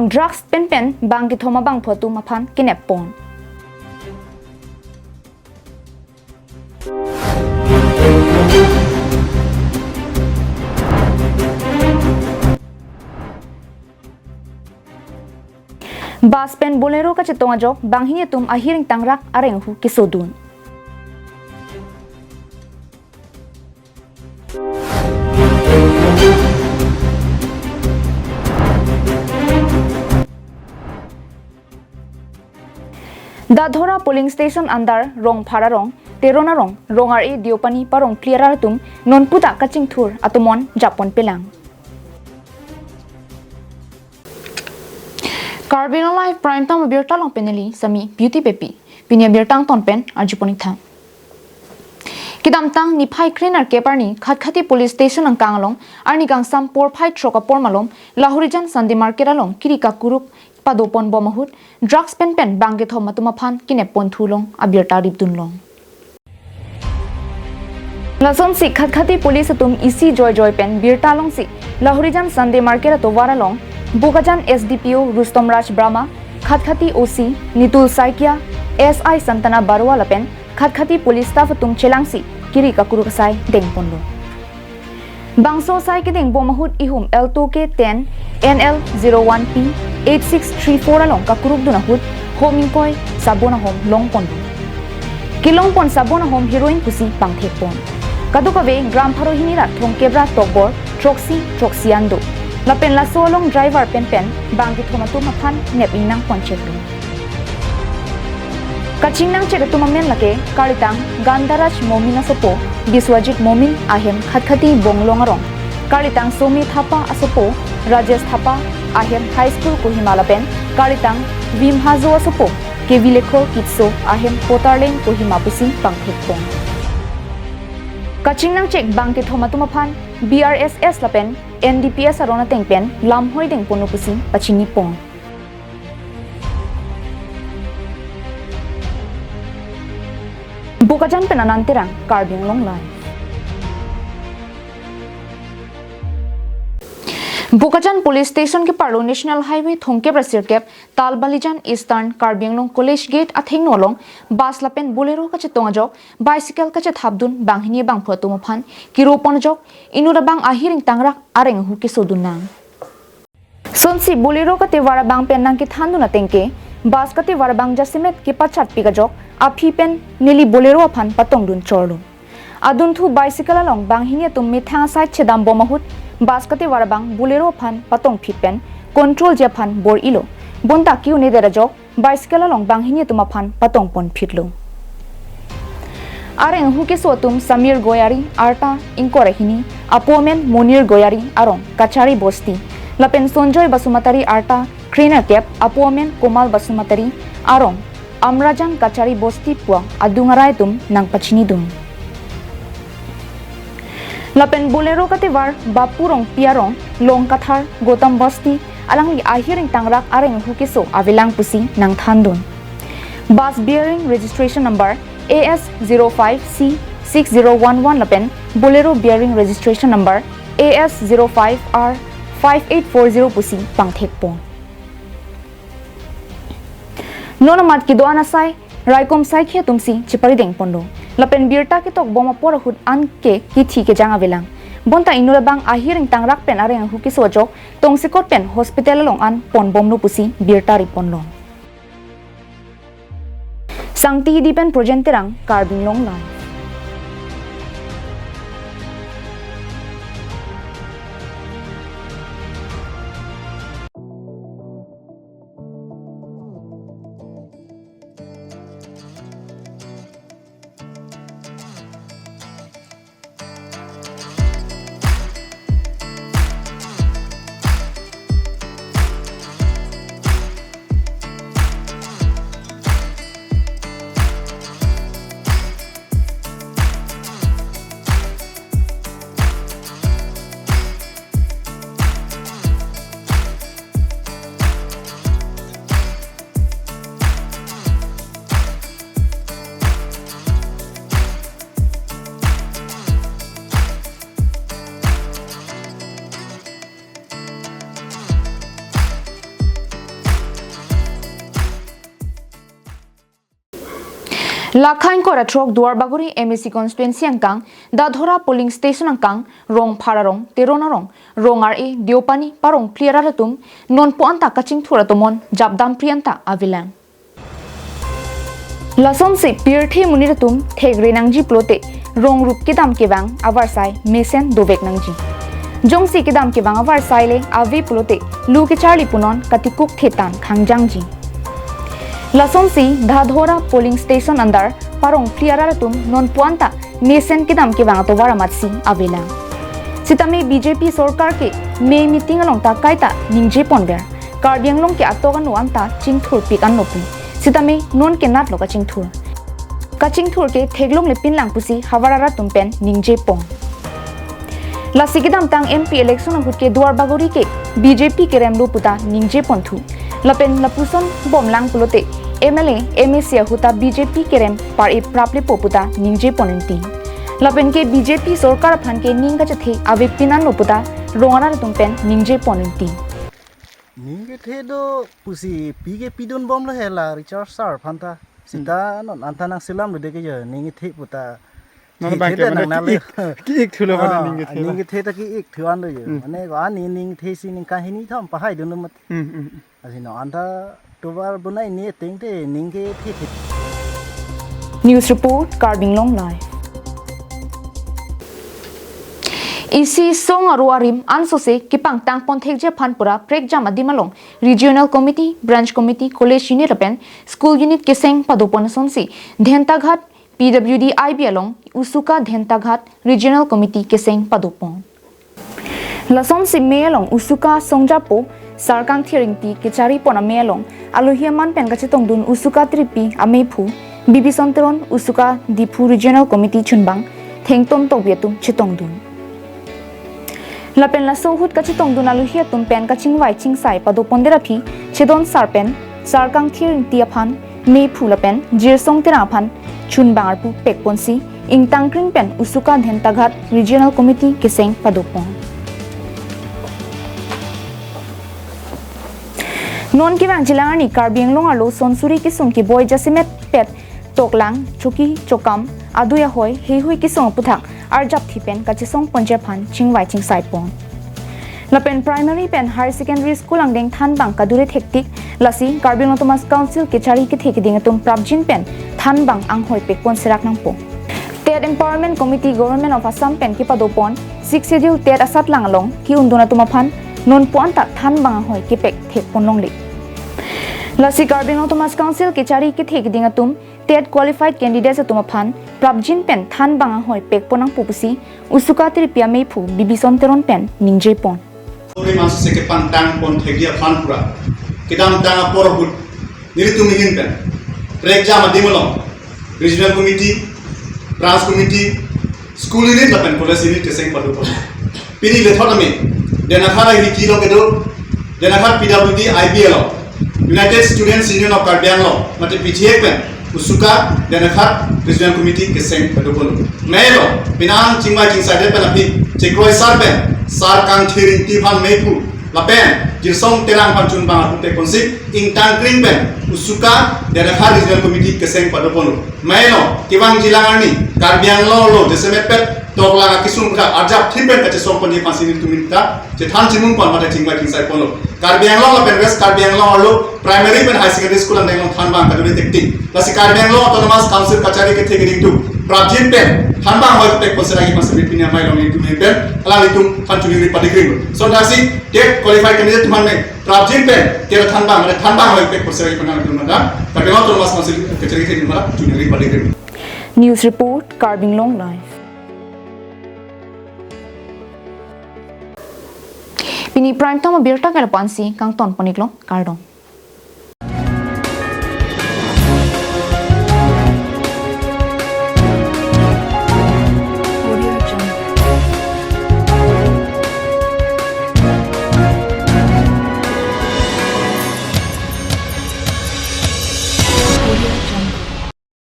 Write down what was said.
drugs pen bang ki thoma bang photu maphan kinep pon bus pen bolero ka chetonga jok bang hiye tum ahiring tangrak areng hu kisodun Dadhora polling station andar rong phara rong terona rong rongar e diopani parong clearar tum non puta kaching thur atumon japon pelang Carbino Life Prime Time Birta long peneli sami beauty pepi pinya birtang ton pen arjuponi tha Kidam tang ni phai cleaner keparni khatkhati police station ang kangalong arni gang sam por phai troka por malom lahurijan sandi market along kirika kurup padopon bomahut drugs pen bangge thoma tumaphan kinepon thulong abirta ribdunlong Lason si khatkhati police tum isi joy pen birta long si lahurijan sandi market to waralong Bogajan SDPO Rustom Raj Brahma khatkhati OC Nitul Saikia SI Santana Barwa lapen khatkhati police staff tum chelangsi kiri kakurukasai dengponlo Bangso sai ke deng bomahut ihum L2K10 NL01P 8634 along kakuruk dunahut homing koi sabona hom longpon Kilongpon sabona hom heroin kusi pangthekpon Kadukave gram pharo hinira thongkebra tokbor troxiando Lapen la solong driver pen bangki thomatu maphan neping nang poncheklu Kaching nang chekatu mamen lake Kalitang Gandaraj Momina sopo Biswajit Momin ahem khatkhati bonglong arong Kalitang Somi Thapa asopo Rajesh Thapa ahem high school Kohima lapen Kalitang Vimhazo asopo Kevilekho Kitso ahem Potarleng Kohima pusi pangthekpon Kaching nang chek bangki thomatu maphan BRSS lapen NDPS arona tengpen lamhoi deng ponu pusi pachini pong Bukajan penanantirang Carbing long life Bukajan police station ke parlo national highway thongke brasirkep talbalijan eastern Carbinglong college gate atheng nolong bus lapen bolero ka chetonga jok bicycle ka chet habdun banghini bang photo maphan kiropon jok inura bang ahiring tangrak areng hu ke sodunang sonsi bolero ka te wara bang pen nang ki thandu na tengke bus ka te wara bang jasimet ki pachat pi ka jok aphi pen neli bolero aphan patong dun chorlu adun thu bicycle along banghini tum mithang side chedam bomahut Baskate warabang bolero phan patong pitpen control japhan bor ilo bonta kiu ne dera jok bicycle along banghini tuma phan patong pon phitlo areng huke sotum Samir Goyari arta inkorehini apomen Monir Goyari arong kachari bosti lapen Sonjoy Basumatari arta cleaner cap apomen Komal Basumatari arong amrajan kachari bosti puang adungarai tum nang pachini dum Lapen bolero katiwar bapurong piarong long kathar gotam basti alangli ahiring tangrak areng hukiso avilang pusi nang thandun bus bearing registration number AS05C 6011 lapen bolero bearing registration number AS05R 5840 pusi pangthekpon nonamat ki doana sai Raikom sai khe tumsi chipari deng pondo lapen birta ki tok boma porahut an ke ki thi ke janga velang bonta inura bang ahiring tangrak pen areng hu ki sojok tongsikot pen hospital long an pon bom no pusi birta ripon long sangti di pen projenterang Carbing long lai Lakhain ko ratrok duar baguri MSC constituency angkang dadhora polling station angkang rong phararong teronarong rong RA diopani parong pliara ratum non po anta kaching thura tomon jabdam prianta avilang lason se pirthe muniratum thegre nangji plote rong rup kidam kebang avarsai mesen dovek nangji jongsi kidam kebang avarsai le avi plote lu ke charli punon katikuk thetan khangjangji Lasonsi dadhora polling station andar parong pliara ratum non puanta mesen kidam ke bang to waramatsi avela sitame BJP sarkar ke me meeting along ta kaita ningje ponber karbiang long ke atogan wanta chingthur pikan nopu sitame non ke nat loka chingthur ke theglong le pin lang pusi hawarara tumpen ningje pong lasigidam tang MP election hut ke duar bagori ke BJP ke remlo puta ningje ponthu lapen lapuson bomlang pulote MLA MSC huta BJP kerem par e praple poputa ningje ponenti lapen ke BJP sarkar phan ke ninga chathe ave pinan loputa rongana tumpen ningje ponenti ninge the do pusi pige pidon bom la hela recharge sar phanta sita non antanang silam de ke je ninge the puta non ba ke na le ki ek thulo ba ninge the ta ki ek thuan do je mane ga ning the si ning ka hini tham pa hai do mat asino anta tobar bunai ni tengte ninge the News report Carbing Long Live Isi song aruarim ansose kipang tang pon thekje phanpura prek jam adimalong regional committee branch committee college unit apen school unit keseng padopon sonsi dhenta ghat PWD IB along usuka dhenta ghat regional committee keseng padopon lason si melong usuka songjapo sarkang thiring ti kechari pona melong alohiaman pen kachitong dun usuka tripi amephu bibi sonteron usuka dipu regional committee chunbang thengtom tobietum chitong dun lapen la sohut kachitong dun alohia tum pen kaching wai ching sai pado pondera phi chedon sarpen sarkang thiring ti aphan mephu lapen jirsong tera aphan chunbang arpu pekponsi ingtangkring pen usuka dhentaghat regional committee keseng padopong non ki bang jilangani karbiang long alo sonsuri ki sung ki boy jasimet pet toklang chuki chokam aduya hoy he hui ki song puthak arjap thipen kachisong ponjephan chingwai ching saipon lapen primary pen higher secondary school angdeng than bang kadure thektik lasi karbiang autonomous council ke chari ki thekiding tum prabjin pen than bang ang hoy pekpon serak nangpo ted empowerment committee government of assam pen ki padopon 6 schedule ted asat langalong ki unduna tumaphan non puanta than bang hoy ki pek thekpon longli Lasi Carbing Autonomous Council ke chari ke thek dinga tum TET qualified candidates atuma phan prabjin pen than banga hoi pek ponang pupusi usuka tripia me phu bibison teron pen ningje pon ori mas se ke pan tang pon thegia phan pura kidam tang por hut niritum hin pen trek jam dimolong regional committee branch committee school unit la pen policy unit ke seng padu pon pini le thotame dena khara hi ki lo ke do dena khar PWD IBL United Students Union of Karbiang Law, mate PTA pen usuka denakhat regional committee keseng padopolo melo pinang chingma chingsai de pen api chekroi sar pen sar kang thiring ti phan mepu la pen jirsong terang phan chun bang apu te konsi ing tang kring pen usuka denakhat regional committee keseng padopolo melo kibang jilangani Karbiang Law lo desemet pet tokla kisung ka arjap thipen ka chesong pon ni phansi ni tuminta che than chimung pon mate chingma chingsai polo Karbiang Law la pen west Karbiang Law lo primary pen high secondary school and then than bang kadure tekti lasi Karbiang Law autonomous council kachari ke thegering tu prabjin pen than bang hoy tek posera ki pasri pinya mai long ni tu pen ala ni tu than chuni ri padigring so dasi tek qualified candidate tuman me prabjin pen tera than bang hoy tek posera ki panang tu manda Karbiang Law autonomous council kachari ke thegering mara chuni ri padigring News report Carbing Long Live Pini prime time birta kala pansi kang ton poniklong kardong